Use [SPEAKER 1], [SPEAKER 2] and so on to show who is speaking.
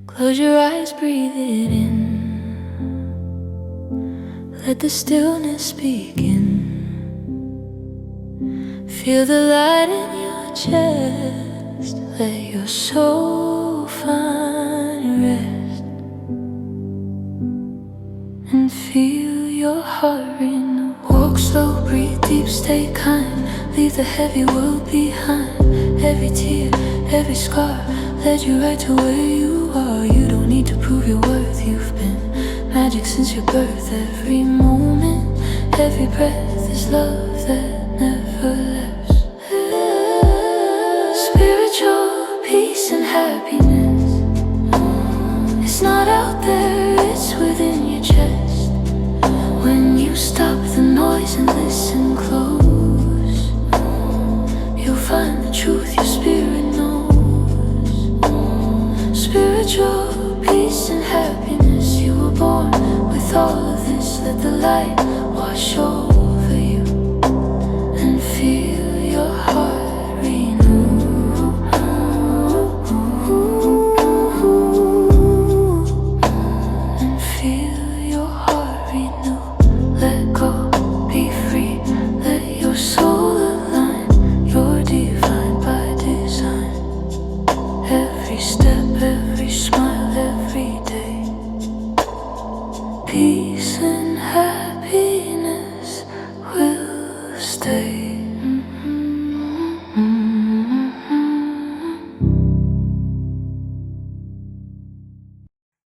[SPEAKER 1] Close your eyes, breathe it in. Let the stillness begin. Feel the light in your chest. Let your soul find rest. And feel your heart in. Walk slow, breathe deep, stay kind. Leave the heavy world behind. Every tear, every scar led you right to where you are. You don't need to prove your worth. You've been magic since your birth. Every moment, every breath is love that never left. Spiritual peace and happiness. It's not out there, it's within your chest. When you stop the noise and listen close, you'll find the truth your spirit knows. Spiritual peace and happiness. You were born with all of this. Let the light wash over.